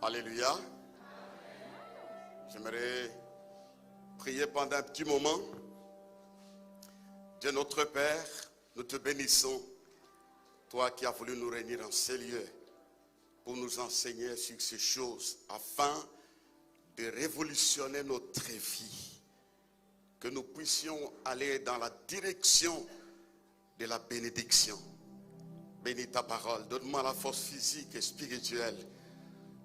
Alléluia. J'aimerais prier pendant un petit moment. Dieu notre Père, nous te bénissons. Toi qui as voulu nous réunir en ces lieux pour nous enseigner sur ces choses afin de révolutionner notre vie. Que nous puissions aller dans la direction de la bénédiction. Bénis ta parole. Donne-moi la force physique et spirituelle.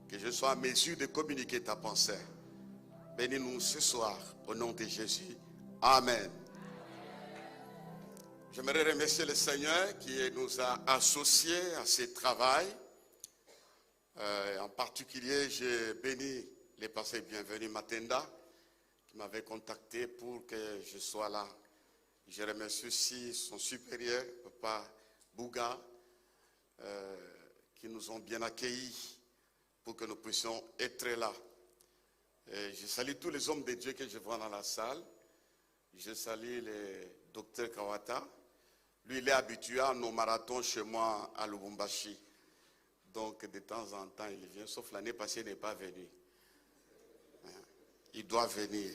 Que je sois à mesure de communiquer ta pensée. Bénis-nous ce soir au nom de Jésus. Amen. J'aimerais remercier le Seigneur qui nous a associés à ce travail. En particulier, j'ai béni les pasteurs bienvenus Matenda qui m'avait contacté pour que je sois là. Je remercie aussi son supérieur, Papa Bouga, qui nous ont bien accueillis pour que nous puissions être là. Je salue tous les hommes de Dieu que je vois dans la salle. Je salue le docteur Kawata. Lui, il est habitué à nos marathons chez moi à Lubumbashi. Donc, de temps en temps, il vient. Sauf l'année passée, il n'est pas venu. Il doit venir.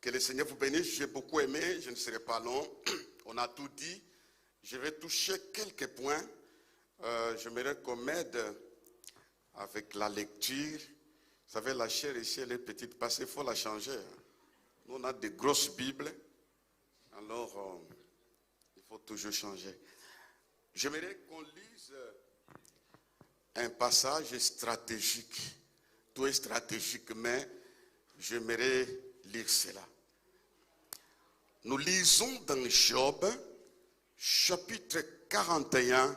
Que le Seigneur vous bénisse. J'ai beaucoup aimé. Je ne serai pas long. On a tout dit. Je vais toucher quelques points. J'aimerais qu'on m'aide avec la lecture. Vous savez, la chair ici, elle est petite parce qu'il faut la changer. Nous, on a des grosses Bibles. Alors, il faut toujours changer. J'aimerais qu'on lise un passage stratégique. Tout est stratégique, mais j'aimerais lire cela. Nous lisons dans Job, chapitre 41,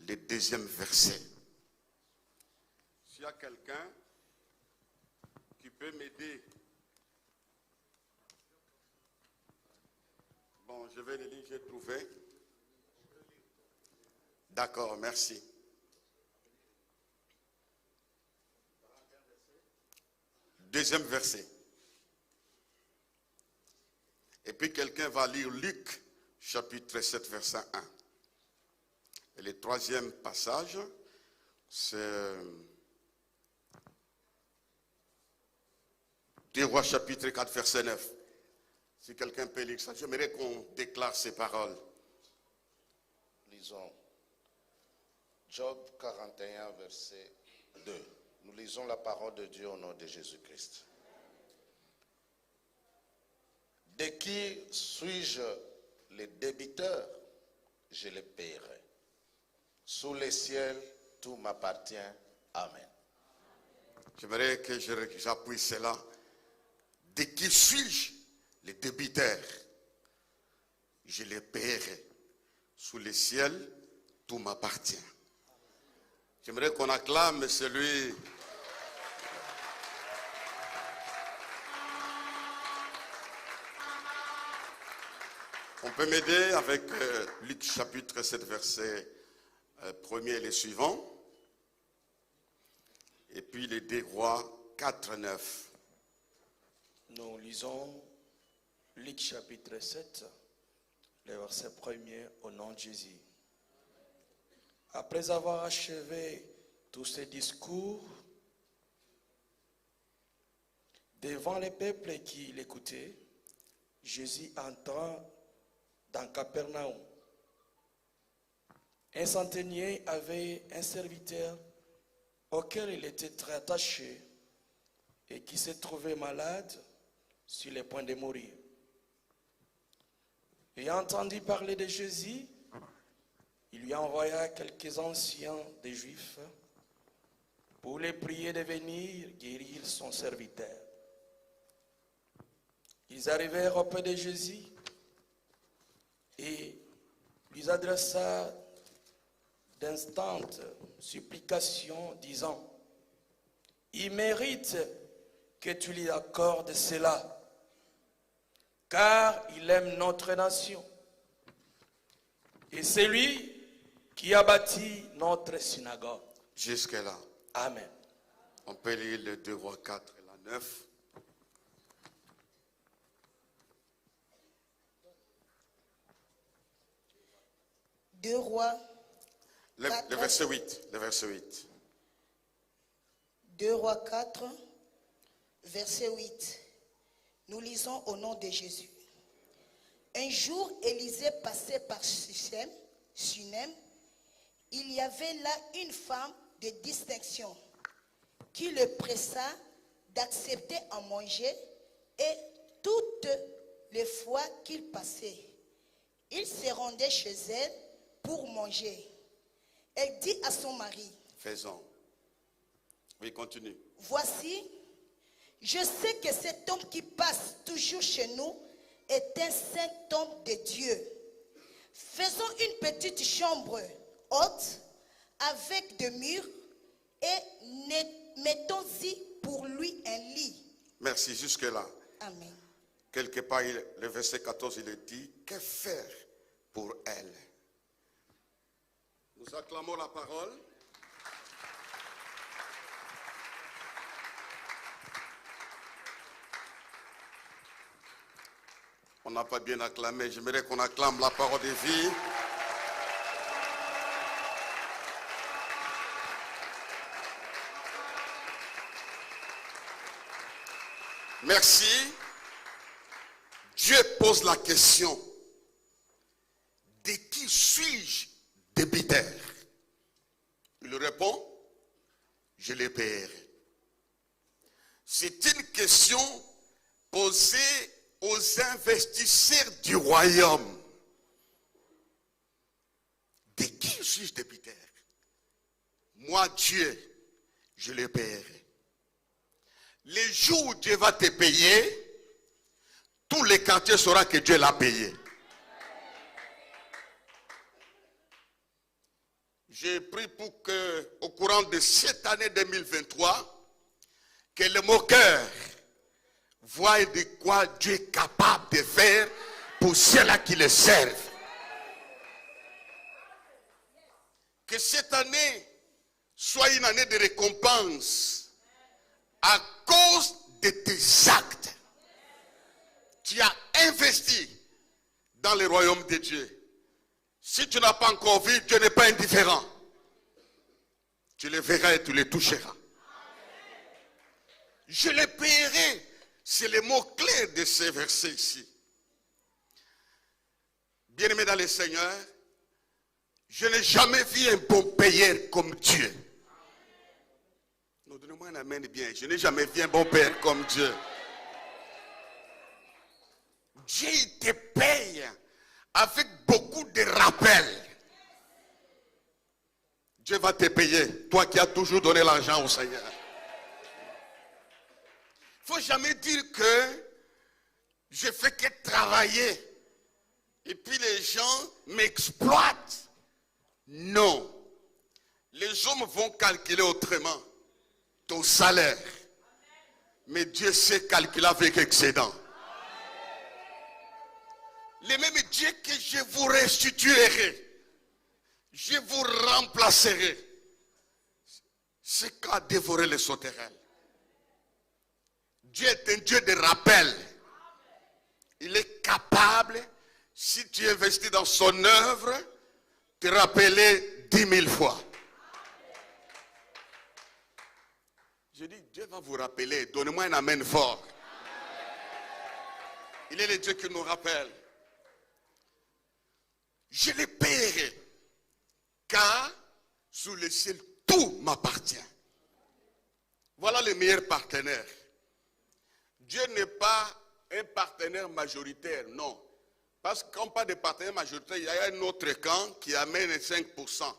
le 2e verset. S'il y a quelqu'un qui peut m'aider. Bon, je vais le lire, j'ai trouvé. D'accord, merci. Deuxième verset. Et puis quelqu'un va lire Luc, chapitre 7, verset 1. Et le 3e passage, c'est 2 Rois, chapitre 4, verset 9. Si quelqu'un peut lire ça, j'aimerais qu'on déclare ces paroles. Lisons Job 41, verset 2. Nous lisons la parole de Dieu au nom de Jésus-Christ. De qui suis-je le débiteur? Je le paierai. Sous les ciels, tout m'appartient. Amen. J'aimerais que j'appuie cela. De qui suis-je le débiteur? Je le paierai. Sous les ciels, tout m'appartient. J'aimerais qu'on acclame celui... On peut m'aider avec Luc chapitre 7, verset 1er et les suivants. Et puis les 2 Rois 4, 9. Nous lisons Luc chapitre 7, le verset 1er au nom de Jésus. Après avoir achevé tous ces discours devant les peuples qui l'écoutaient, Jésus entra dans Capernaum. Un centenier avait un serviteur auquel il était très attaché et qui se trouvait malade sur le point de mourir. Ayant entendu parler de Jésus, il lui envoya quelques anciens des Juifs pour les prier de venir guérir son serviteur. Ils arrivèrent auprès de Jésus et lui adressa d'instantes supplications, disant: il mérite que tu lui accordes cela, car il aime notre nation. Et c'est lui qui a bâti notre synagogue. Jusque-là. Amen. On peut lire le 2 Rois 4 et la 9. Deux Rois. Le verset 8. Le verset 8. 2 Rois 4, verset 8. Nous lisons au nom de Jésus. Un jour, Élisée passait par Sunem. Il y avait là une femme de distinction qui le pressa d'accepter à manger, et toutes les fois qu'il passait, il se rendait chez elle pour manger. Elle dit à son mari, Faisons. Oui, continue. voici, je sais que cet homme qui passe toujours chez nous est un saint homme de Dieu. Faisons une petite chambre haute avec des murs et mettons-y pour lui un lit. Merci, jusque-là. Amen. Quelque part, le verset 14, il est dit, que faire pour elle? Nous acclamons la parole. On n'a pas bien acclamé. J'aimerais qu'on acclame la parole de vie. Merci. Dieu pose la question, de qui suis-je débiteur? Il répond, je les paierai. C'est une question posée aux investisseurs du royaume. De qui suis-je débiteur? Moi, Dieu, je les paierai. Les jours où Dieu va te payer, tout le quartier saura que Dieu l'a payé. J'ai pris pour que, au courant de cette année 2023, que le moqueur voie de quoi Dieu est capable de faire pour ceux-là qui le servent. Que cette année soit une année de récompense à cause de tes actes. Tu as investi dans le royaume de Dieu. Si tu n'as pas encore vu, Dieu n'est pas indifférent. Tu le verras et tu le toucheras. Je le paierai. C'est le mot clé de ces versets ici. Bien-aimé dans le Seigneur, je n'ai jamais vu un bon payeur comme Dieu. Non, donnez-moi un amen bien. Je n'ai jamais vu un bon père comme Dieu. Dieu il te paye avec beaucoup de rappels. Dieu va te payer, toi qui as toujours donné l'argent au Seigneur. Il ne faut jamais dire que je fais que travailler et puis les gens m'exploitent. Non. Les hommes vont calculer autrement ton salaire. Mais Dieu sait calculer avec excédent. Le même Dieu que je vous restituerai, je vous remplacerai, c'est qu'a dévoré les sauterelles. Dieu est un Dieu de rappel. Il est capable, si tu investis dans son œuvre, de rappeler 10 000 fois. Je dis, Dieu va vous rappeler. Donnez-moi un amen fort. Il est le Dieu qui nous rappelle. Je les paierai, car sous le ciel, tout m'appartient. Voilà le meilleur partenaire. Dieu n'est pas un partenaire majoritaire, non. Parce qu'on parle de partenaire majoritaire, il y a un autre camp qui amène 5%.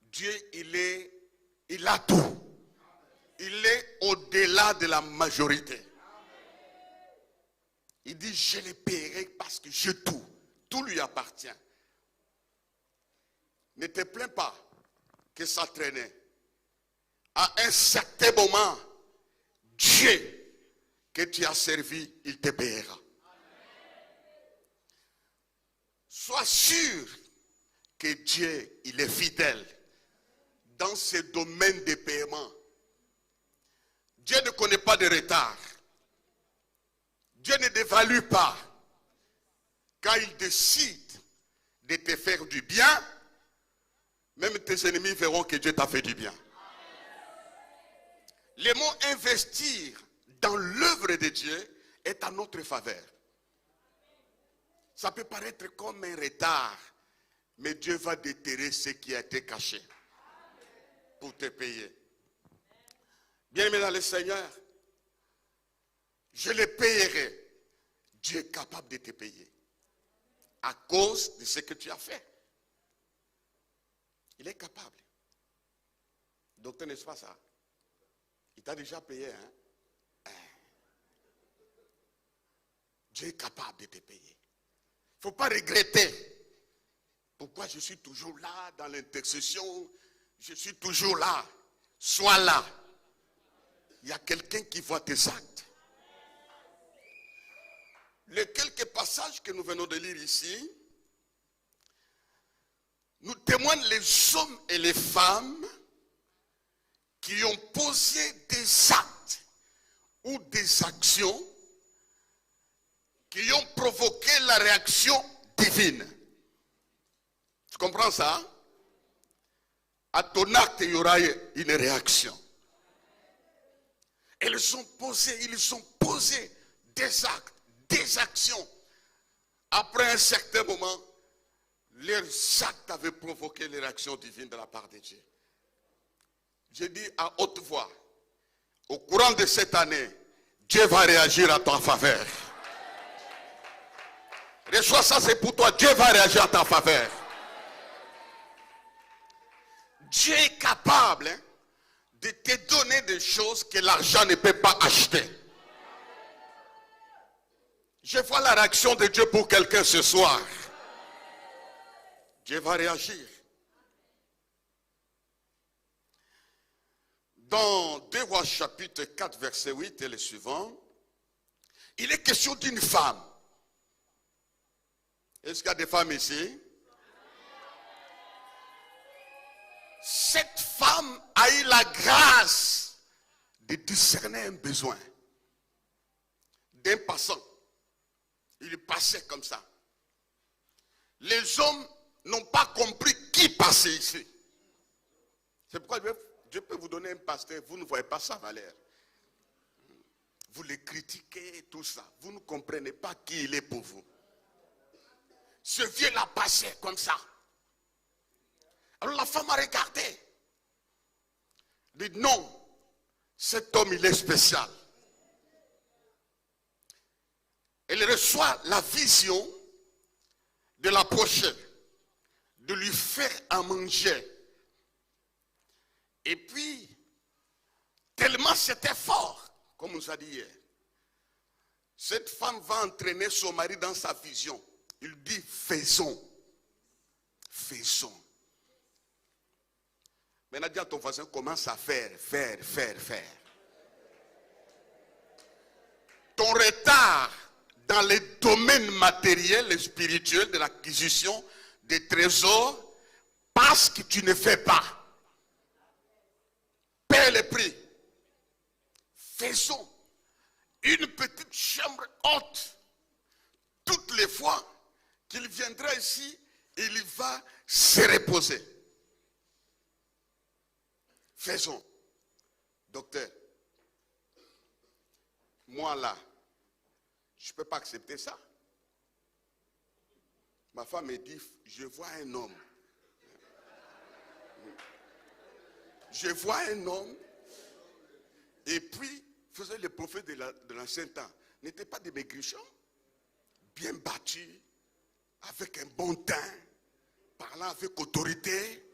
Dieu, il a tout. Il est au-delà de la majorité. Il dit, je les paierai parce que j'ai tout. Tout lui appartient. Ne te plains pas que ça traînait. À un certain moment, Dieu que tu as servi, il te paiera. Sois sûr que Dieu, il est fidèle dans ce domaine de paiement. Dieu ne connaît pas de retard. Dieu ne dévalue pas. Quand il décide de te faire du bien, même tes ennemis verront que Dieu t'a fait du bien. le mot investir dans l'œuvre de Dieu est à notre faveur. Ça peut paraître comme un retard, mais Dieu va déterrer ce qui a été caché pour te payer. Bien-aimé dans le Seigneur, je le payerai. Dieu est capable de te payer à cause de ce que tu as fait. Il est capable. Docteur, n'est-ce pas ça? Il t'a déjà payé, hein? Dieu est capable de te payer. Il ne faut pas regretter. Pourquoi je suis toujours là dans l'intercession? Je suis toujours là. Sois là. Il y a quelqu'un qui voit tes actes. Les quelques passages que nous venons de lire ici nous témoignent les hommes et les femmes qui ont posé des actes ou des actions qui ont provoqué la réaction divine. Tu comprends ça? À ton acte, il y aura une réaction. Ils ont posé des actes, des actions. Après un certain moment, leurs actes avaient provoqué les réactions divines de la part de Dieu. Je dis à haute voix, au courant de cette année, Dieu va réagir à ta faveur. Reçois ça, c'est pour toi. Dieu va réagir à ta faveur. Dieu est capable de te donner des choses que l'argent ne peut pas acheter. Je vois la réaction de Dieu pour quelqu'un ce soir. Dieu va réagir. Dans 2 Rois chapitre 4 verset 8 et le suivant, il est question d'une femme. Est-ce qu'il y a des femmes ici? Cette femme a eu la grâce de discerner un besoin d'un passant. Il passait comme ça. Les hommes n'ont pas compris qui passait ici. C'est pourquoi Dieu peut vous donner un pasteur, vous ne voyez pas sa valeur. Vous le critiquez, tout ça. Vous ne comprenez pas qui il est pour vous. Ce vieux-là passait comme ça. Alors la femme a regardé. Elle dit non, cet homme il est spécial. Elle reçoit la vision de l'approcher, de lui faire à manger. Et puis, tellement c'était fort, comme on nous a dit hier, cette femme va entraîner son mari dans sa vision. Il dit faisons, faisons. Maintenant, dis à ton voisin, commence à faire. Ton retard dans les domaines matériels et spirituels de l'acquisition des trésors, parce que tu ne fais pas. Paie le prix. Faisons une petite chambre haute. Toutes les fois qu'il viendra ici, il va se reposer. Faisons. Docteur, moi là, je ne peux pas accepter ça. Ma femme me dit, je vois un homme. Je vois un homme. Et puis, faisait le prophète de l'ancien temps. N'était pas des maigrichons, bien battus, avec un bon teint, parlant avec autorité.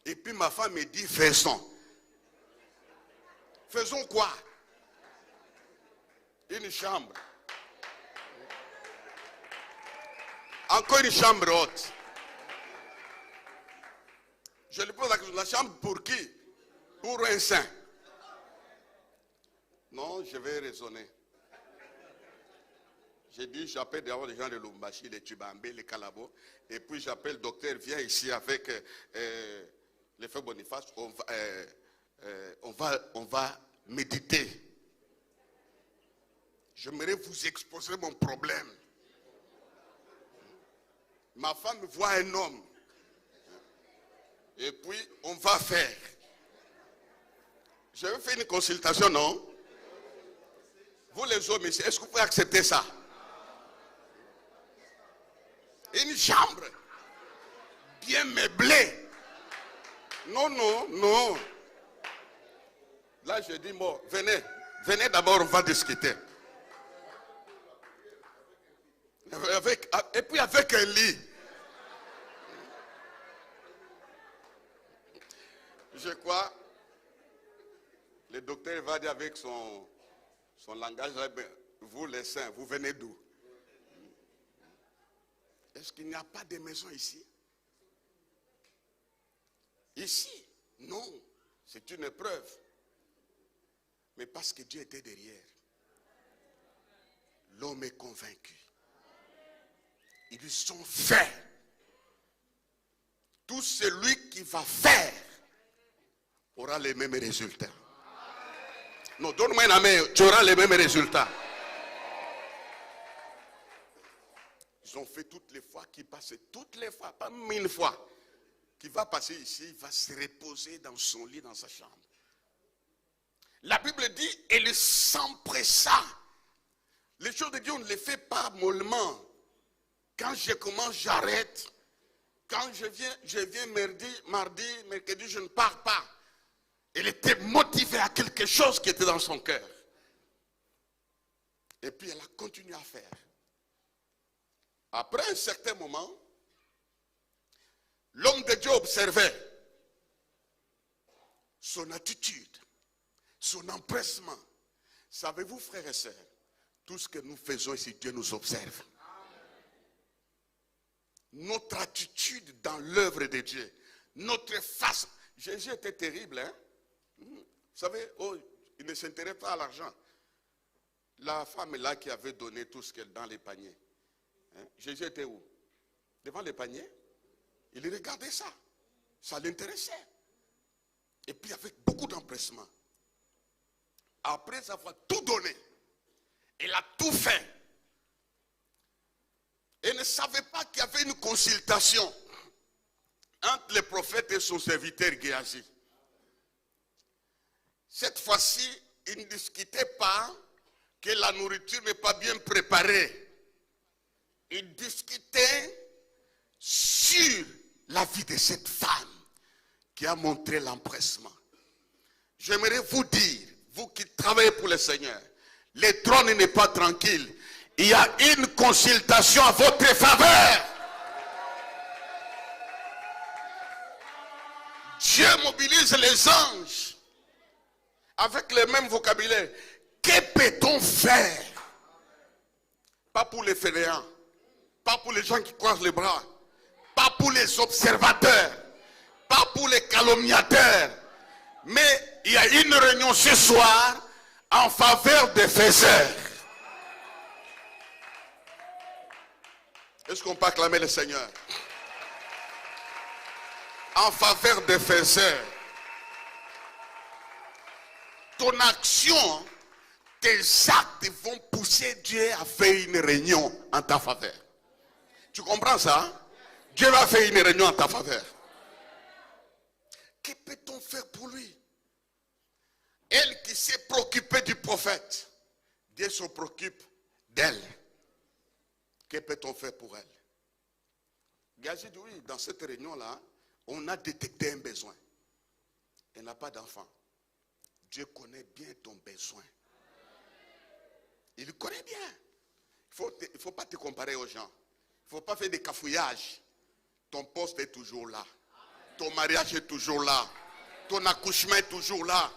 Et puis ma femme me dit, faisons. Faisons quoi? Une chambre. Encore une chambre haute. Je lui pose la question, la chambre pour qui? Pour un saint. Non, je vais raisonner. J'ai dit, j'appelle d'abord les gens de Lumbashi, les Tubambé, les Kalabo, et puis j'appelle le docteur, viens ici avec les frères Boniface, on va méditer. J'aimerais vous exposer mon problème. Ma femme voit un homme. Et puis, on va faire. Je vais faire une consultation, non? Vous les hommes ici, est-ce que vous pouvez accepter ça? Une chambre bien meublée. Non, non, non. Là, je dis, bon, venez d'abord, on va discuter. Et puis avec un lit. Je crois, le docteur va dire avec son langage, vous les saints, vous venez d'où? Est-ce qu'il n'y a pas de maison ici? Ici, non, c'est une épreuve. Mais parce que Dieu était derrière, l'homme est convaincu. Ils ont fait. Tout celui qui va faire aura les mêmes résultats. Non, donne-moi une main, tu auras les mêmes résultats. Ils ont fait toutes les fois qu'il passait, toutes les fois, pas 1000 fois. Qu'il va passer ici, il va se reposer dans son lit, dans sa chambre. La Bible dit, elle s'empressa. Les choses de Dieu, on ne les fait pas mollement. Quand je commence, j'arrête. Quand je viens mardi, mercredi, je ne pars pas. Elle était motivée à quelque chose qui était dans son cœur. Et puis elle a continué à faire. Après un certain moment, l'homme de Dieu observait son attitude, son empressement. Savez-vous, frères et sœurs, tout ce que nous faisons ici, Dieu nous observe. Notre attitude dans l'œuvre de Dieu, notre face. Jésus était terrible, hein? Vous savez, il ne s'intéressait pas à l'argent. La femme là qui avait donné tout ce qu'elle dans les paniers. Hein? Jésus était où? Devant les paniers. Il regardait ça. Ça l'intéressait. Et puis avec beaucoup d'empressement. Après avoir tout donné, elle a tout fait. Elle ne savait pas qu'il y avait une consultation entre le prophète et son serviteur Géasi. Cette fois-ci, il ne discutait pas que la nourriture n'est pas bien préparée. Il discutait sur la vie de cette femme qui a montré l'empressement. J'aimerais vous dire, vous qui travaillez pour le Seigneur, le trône n'est pas tranquille. Il y a une consultation à votre faveur. Dieu mobilise les anges avec le même vocabulaire. Que peut-on faire? Pas pour les fainéants, pas pour les gens qui croisent les bras, pas pour les observateurs, pas pour les calomniateurs. Mais il y a une réunion ce soir en faveur des faiseurs. Est-ce qu'on peut acclamer le Seigneur? En faveur des faiseurs. Ton action, tes actes vont pousser Dieu à faire une réunion en ta faveur. Tu comprends ça? Dieu va faire une réunion en ta faveur. Que peut-on faire pour lui? Elle qui s'est préoccupée du prophète, Dieu se préoccupe d'elle. Que peut-on faire pour elle? Géasi dit oui, dans cette réunion-là, on a détecté un besoin. Elle n'a pas d'enfant. Dieu connaît bien ton besoin. Il connaît bien. Il ne faut pas te comparer aux gens. Il ne faut pas faire des cafouillages. Ton poste est toujours là. Ton mariage est toujours là. Ton accouchement est toujours là.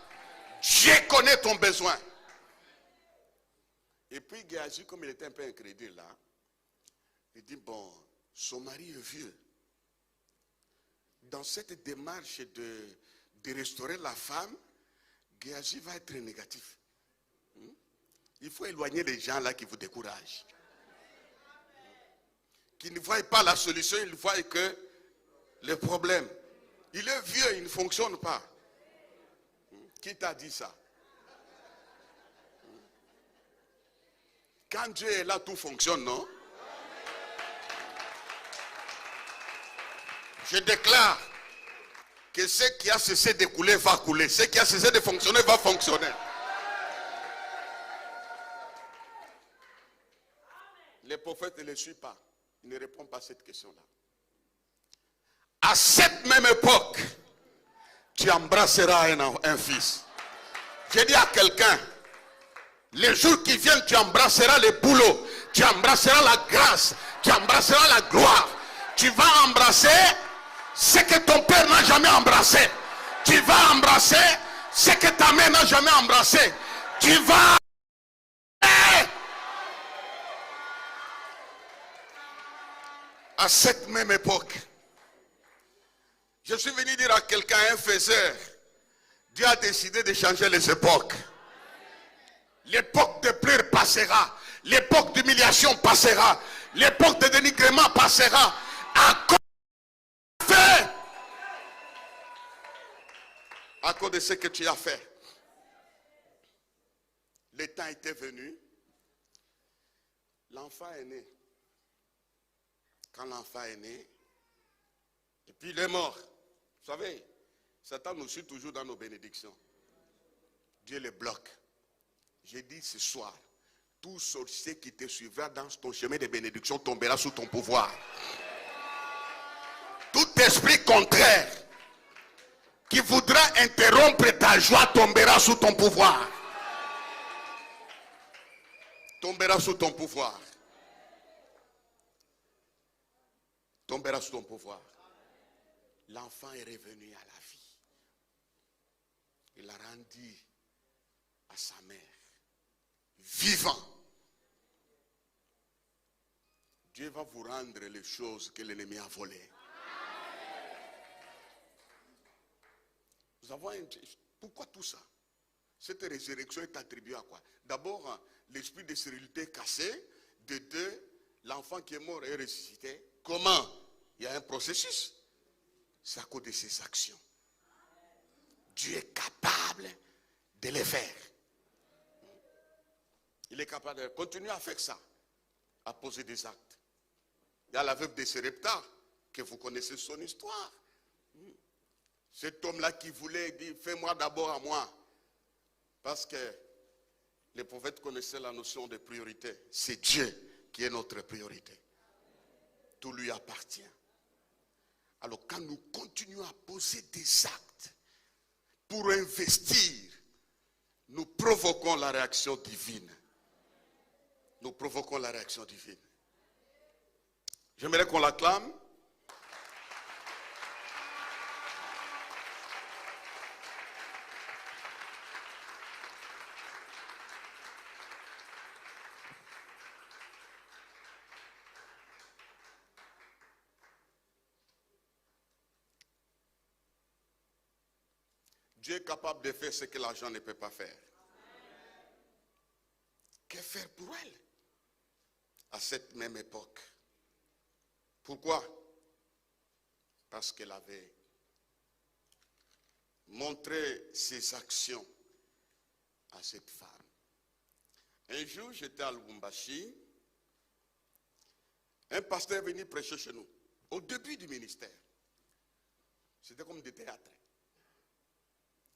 Dieu connaît ton besoin. Et puis Géasi, comme il était un peu incrédule là, il dit, bon, son mari est vieux. Dans cette démarche de restaurer la femme, Géasi va être négatif. Il faut éloigner les gens là qui vous découragent. Qui ne voient pas la solution, ils voient que le problème. Il est vieux, il ne fonctionne pas. Qui t'a dit ça? Quand Dieu est là, tout fonctionne, non? Je déclare que ce qui a cessé de couler va couler. Ce qui a cessé de fonctionner va fonctionner. Les prophètes ne les suivent pas. Ils ne répondent pas à cette question-là. À cette même époque, tu embrasseras un fils. J'ai dit à quelqu'un, les jours qui viennent, tu embrasseras le boulot, tu embrasseras la grâce, tu embrasseras la gloire. Tu vas embrasser ce que ton père n'a jamais embrassé. Tu vas embrasser ce que ta mère n'a jamais embrassé. Tu vas... À cette même époque, je suis venu dire à quelqu'un, un faiseur, Dieu a décidé de changer les époques. L'époque de pleurs passera. L'époque d'humiliation passera. L'époque de dénigrement passera. À cause de ce que tu as fait. Le temps était venu. L'enfant est né. Quand l'enfant est né, et puis il est mort. Vous savez, Satan nous suit toujours dans nos bénédictions. Dieu les bloque. J'ai dit ce soir, tout sorcier qui te suivra dans ton chemin de bénédiction tombera sous ton pouvoir. Tout esprit contraire qui voudra interrompre ta joie tombera sous ton pouvoir. Tombera sous ton pouvoir. Tombera sous ton pouvoir. L'enfant est revenu à la vie. Il l'a rendu à sa mère, vivant. Dieu va vous rendre les choses que l'ennemi a volées. Nous avons pourquoi tout ça? Cette résurrection est attribuée à quoi? D'abord, l'esprit de stérilité cassé. De deux, l'enfant qui est mort est ressuscité. Comment? Il y a un processus. C'est à cause de ses actions. Dieu est capable de les faire. Il est capable de continuer à faire ça, à poser des actes. Il y a la veuve de Sarepta, que vous connaissez son histoire. Cet homme-là qui voulait dire, fais-moi d'abord à moi. Parce que les prophètes connaissaient la notion de priorité. C'est Dieu qui est notre priorité. Tout lui appartient. Alors quand nous continuons à poser des actes pour investir, nous provoquons la réaction divine. Nous provoquons la réaction divine. J'aimerais qu'on l'acclame. Dieu est capable de faire ce que l'argent ne peut pas faire. Que faire pour elle à cette même époque? Pourquoi? Parce qu'elle avait montré ses actions à cette femme. Un jour, j'étais à Lubumbashi. Un pasteur est venu prêcher chez nous. Au début du ministère. C'était comme des théâtres.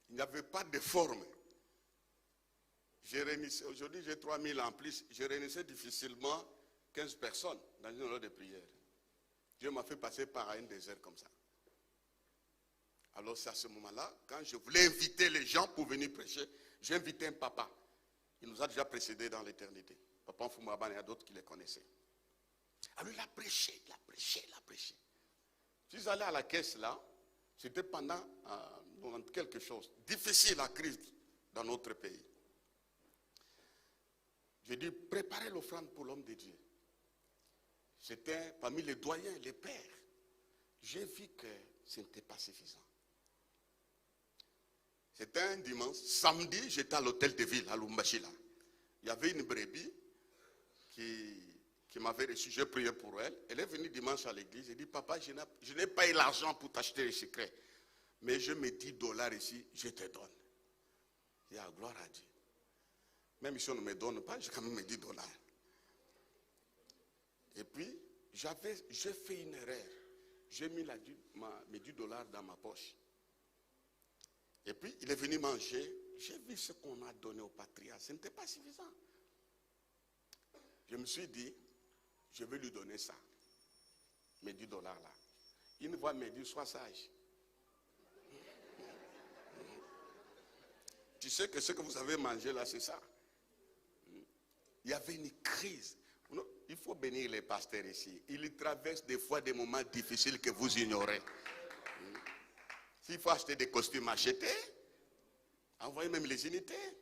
Il n'y avait pas de forme. Aujourd'hui, j'ai 3000 en plus. Je réunissais difficilement 15 personnes dans une heure de prière. Dieu m'a fait passer par un désert comme ça. Alors c'est à ce moment-là, quand je voulais inviter les gens pour venir prêcher, j'ai invité un papa. Il nous a déjà précédés dans l'éternité. Papa Foumaban, il y a d'autres qui les connaissaient. Alors il a prêché, il a prêché, il a prêché. Je suis allé à la caisse là. C'était pendant quelque chose difficile, la crise dans notre pays. J'ai dit, préparez l'offrande pour l'homme de Dieu. C'était parmi les doyens, les pères. J'ai vu que ce n'était pas suffisant. C'était un dimanche. Samedi, j'étais à l'hôtel de ville, à Lubumbashi. Il y avait une brebis qui m'avait reçu. J'ai prié pour elle. Elle est venue dimanche à l'église. J'ai dit, papa, je n'ai pas eu l'argent pour t'acheter les secrets. Mais je mets $10 ici, je te donne. Il y a gloire à Dieu. Même si on ne me donne pas, j'ai quand même $10. Et puis, j'ai fait une erreur. J'ai mis mes $10 dans ma poche. Et puis, il est venu manger. J'ai vu ce qu'on a donné au patriarche. Ce n'était pas suffisant. Je me suis dit, je vais lui donner ça. Mes 10 $ là. Une fois me dit, sois sage. Tu sais que ce que vous avez mangé là, c'est ça. Il y avait une crise. Il faut bénir les pasteurs ici. Ils traversent des fois des moments difficiles que vous ignorez. S'il faut acheter des costumes, achetez. Envoyez même les unités.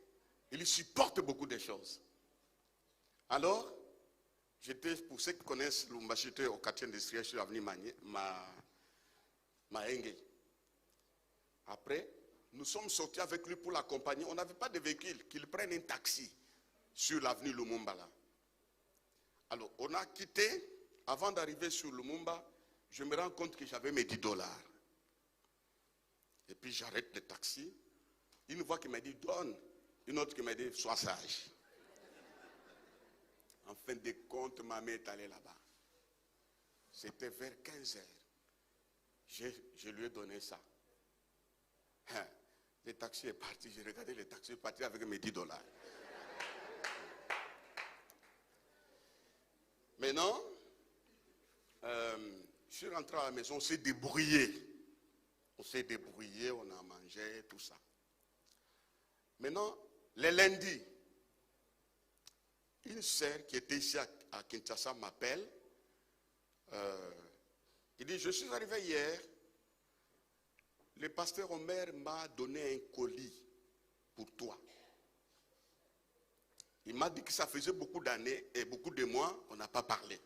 Ils supportent beaucoup de choses. Alors, j'étais, pour ceux qui connaissent Lumumbashi, j'étais au quartier industriel sur l'avenue Mahenge. Après, nous sommes sortis avec lui pour l'accompagner. On n'avait pas de véhicule, qu'il prenne un taxi sur l'avenue Lumumba là. Alors, on a quitté. Avant d'arriver sur Lumumba, je me rends compte que j'avais mes 10 $. Et puis j'arrête le taxi. Une voix qui m'a dit donne, une autre qui m'a dit sois sage. En fin de compte, ma mère est allée là-bas. C'était vers 15 h. Je lui ai donné ça. Le taxi est parti. J'ai regardé le taxi est parti avec mes 10 $. Maintenant, je suis rentré à la maison, on s'est débrouillé. On s'est débrouillé, on a mangé, tout ça. Maintenant, les lundis, une sœur qui était ici à Kinshasa m'appelle. Il dit, je suis arrivé hier. Le pasteur Omer m'a donné un colis pour toi. Il m'a dit que ça faisait beaucoup d'années et beaucoup de mois, on n'a pas parlé.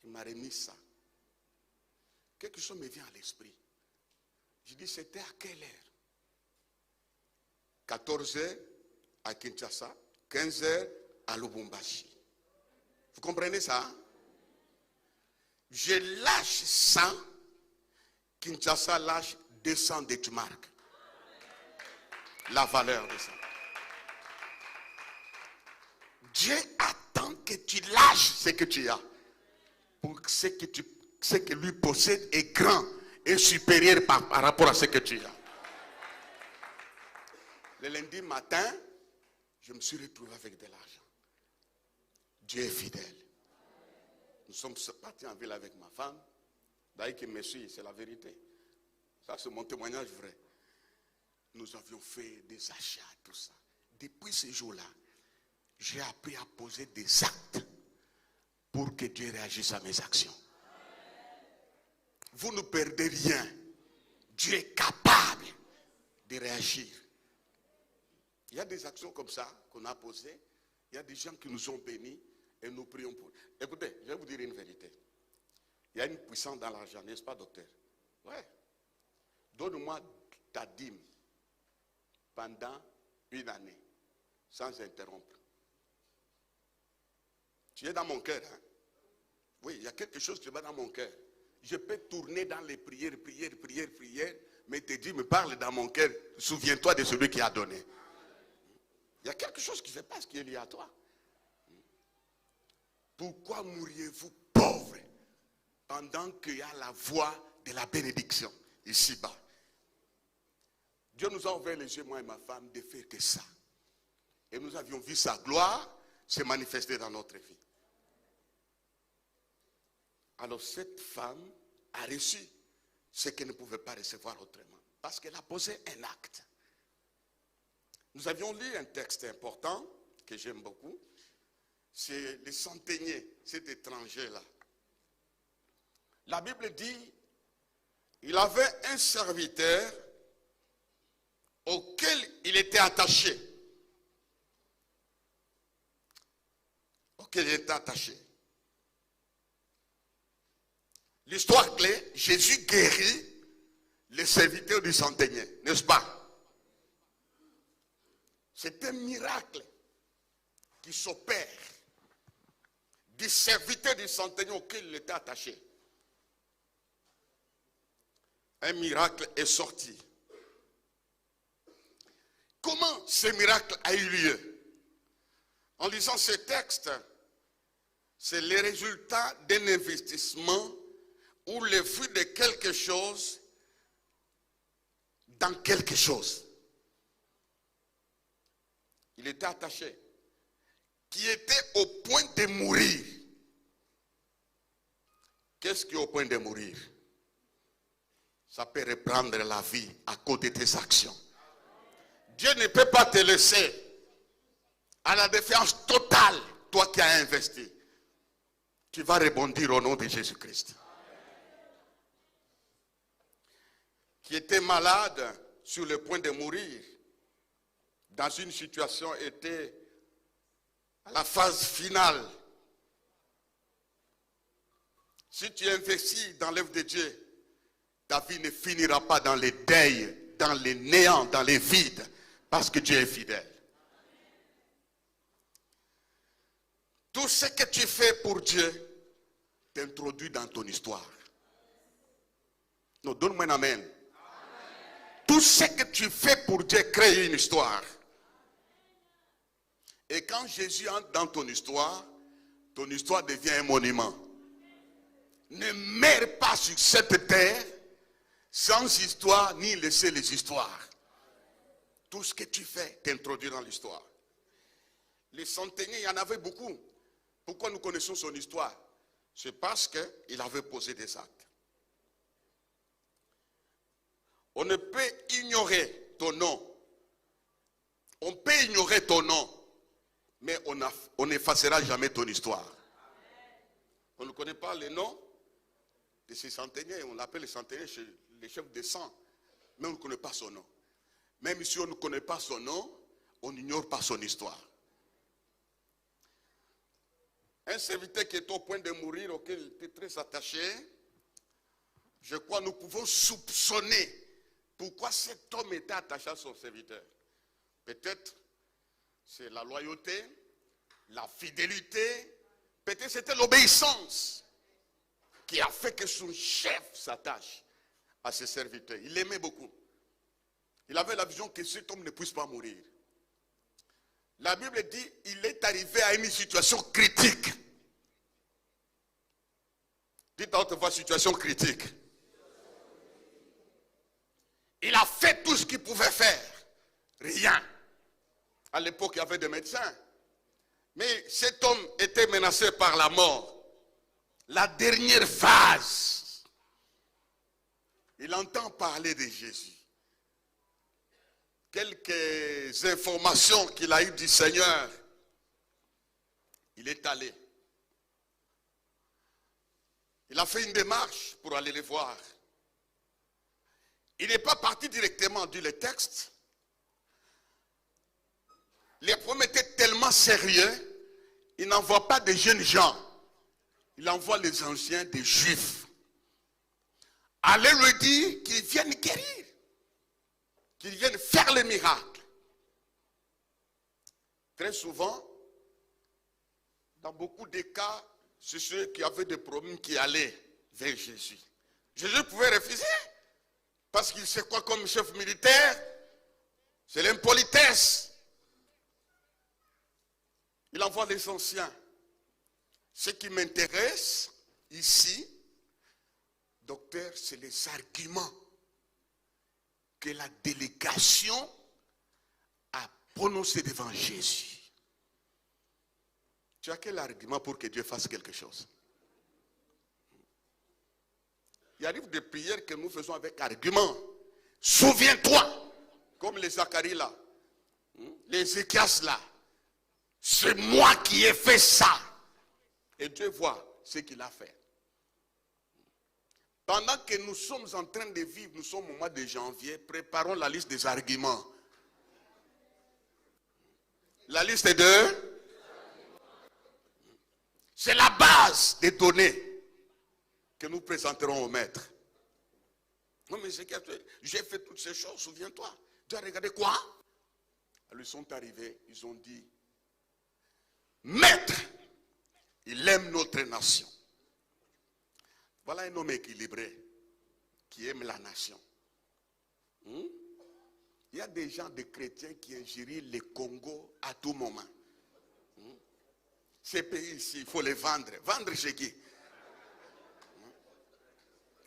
Il m'a remis ça. Quelque chose me vient à l'esprit. Je dis, c'était à quelle heure? 14 h à Kinshasa, 15 h à Lubumbashi. Vous comprenez ça? Je lâche 100, Kinshasa lâche 200 Deutschmark. La valeur de ça. Dieu attend que tu lâches ce que tu as. Pour ce que lui possède est grand et supérieur par rapport à ce que tu as. Le lundi matin, je me suis retrouvé avec de l'argent. Dieu est fidèle. Nous sommes partis en ville avec ma femme. D'ailleurs, qui me suit, c'est la vérité. Ça, c'est mon témoignage vrai. Nous avions fait des achats, tout ça. Depuis ce jour-là, j'ai appris à poser des actes pour que Dieu réagisse à mes actions. Vous ne perdez rien. Dieu est capable de réagir. Il y a des actions comme ça qu'on a posées. Il y a des gens qui nous ont bénis et nous prions pour. Écoutez, je vais vous dire une vérité. Il y a une puissance dans l'argent, n'est-ce pas, docteur? Ouais. Donne-moi ta dîme pendant une année, sans interrompre. Tu es dans mon cœur, hein? Oui, il y a quelque chose qui va dans mon cœur. Je peux tourner dans les prières, mais te dire, me parle dans mon cœur, souviens-toi de celui qui a donné. Il y a quelque chose qui se passe qui est lié à toi. Pourquoi mourriez-vous pauvre pendant qu'il y a la voix de la bénédiction ici-bas? Dieu nous a ouvert les yeux, moi et ma femme, de faire que ça. Et nous avions vu sa gloire se manifester dans notre vie. Alors cette femme a reçu ce qu'elle ne pouvait pas recevoir autrement. Parce qu'elle a posé un acte. Nous avions lu un texte important que j'aime beaucoup. C'est le centenier, cet étranger-là. La Bible dit, il avait un serviteur auquel il était attaché. Auquel il était attaché. L'histoire clé, Jésus guérit les serviteurs du centenier, n'est-ce pas? C'est un miracle qui s'opère du serviteur du centenier auquel il était attaché. Un miracle est sorti. Comment ce miracle a eu lieu? En lisant ce texte, c'est le résultat d'un investissement ou le fruit de quelque chose dans quelque chose. Il était attaché, qui était au point de mourir. Qu'est-ce qui est au point de mourir? Ça peut reprendre la vie à cause de tes actions. Dieu ne peut pas te laisser à la défiance totale, toi qui as investi. Tu vas rebondir au nom de Jésus-Christ. Qui était malade, sur le point de mourir, dans une situation, était à la phase finale. Si tu investis dans l'œuvre de Dieu, ta vie ne finira pas dans les deuils, dans les néants, dans les vides, parce que Dieu est fidèle. Tout ce que tu fais pour Dieu t'introduit dans ton histoire. Non, donne-moi un amen. Tout ce que tu fais pour Dieu crée une histoire. Et quand Jésus entre dans ton histoire devient un monument. Ne meurs pas sur cette terre sans histoire ni laisser les histoires. Tout ce que tu fais t'introduit dans l'histoire. Les centeniers, il y en avait beaucoup. Pourquoi nous connaissons son histoire? C'est parce qu'il avait posé des actes. On ne peut ignorer ton nom. On peut ignorer ton nom, mais on n'effacera jamais ton histoire. On ne connaît pas le nom de ces centeniers. On l'appelle les centeniers, les chefs de sang, mais on ne connaît pas son nom. Même si on ne connaît pas son nom, on n'ignore pas son histoire. Un serviteur qui est au point de mourir, auquel il était très attaché, je crois que nous pouvons soupçonner pourquoi cet homme était attaché à son serviteur. Peut-être c'est la loyauté, la fidélité, peut-être c'était l'obéissance qui a fait que son chef s'attache à ses serviteurs. Il l'aimait beaucoup. Il avait la vision que cet homme ne puisse pas mourir. La Bible dit il est arrivé à une situation critique. Dites à haute voix, situation critique. Il a fait tout ce qu'il pouvait faire. Rien. À l'époque, il y avait des médecins. Mais cet homme était menacé par la mort. La dernière phase. Il entend parler de Jésus. Quelques informations qu'il a eues du Seigneur. Il est allé. Il a fait une démarche pour aller les voir. Il n'est pas parti directement, dit le texte. Les problèmes étaient tellement sérieux, il n'envoie pas des jeunes gens. Il envoie les anciens des Juifs. Allez lui dire qu'ils viennent guérir. Qu'ils viennent faire les miracles. Très souvent, dans beaucoup de cas, c'est ceux qui avaient des problèmes qui allaient vers Jésus. Jésus pouvait refuser. Parce qu'il sait quoi comme chef militaire? C'est l'impolitesse. Il envoie les anciens. Ce qui m'intéresse ici, docteur, c'est les arguments que la délégation a prononcés devant Jésus. Tu as quel argument pour que Dieu fasse quelque chose? Il arrive des prières que nous faisons avec argument. Souviens-toi, comme les Zacharie là, les Ézéchias là, c'est moi qui ai fait ça. Et Dieu voit ce qu'il a fait. Pendant que nous sommes en train de vivre, nous sommes au mois de janvier, préparons la liste des arguments. La liste est de... C'est la base des données que nous présenterons au maître. Non mais c'est que j'ai fait toutes ces choses, souviens-toi. Tu as regardé quoi? Ils sont arrivés, ils ont dit, maître, il aime notre nation. Voilà un homme équilibré qui aime la nation. Il y a des gens, des chrétiens qui ingérient le Congo à tout moment. Ces pays ici, il faut les vendre. Vendre chez qui?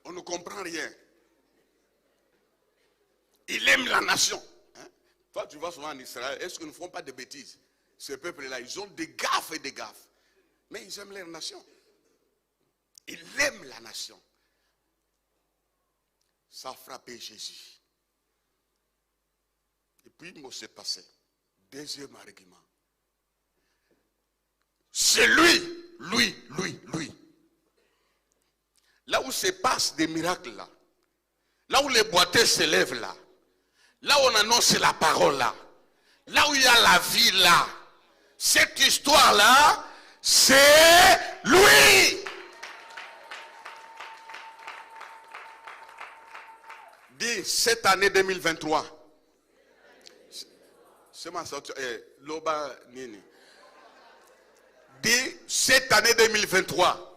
On ne comprend rien. Il aime la nation. Hein? Toi, tu vas souvent en Israël. Est-ce qu'ils ne font pas de bêtises? Ce peuple-là, ils ont des gaffes et des gaffes. Mais ils aiment leur nation. Ils aiment la nation. Ça a frappé Jésus. Et puis, il s'est passé. Deuxième argument. C'est lui. Là où se passent des miracles là, là où les boiteux se lèvent là, là où on annonce la parole là, là où il y a la vie là, cette histoire là, c'est lui. Dis, cette année 2023, c'est ma sortie, Loba Nini. Dis, cette année 2023,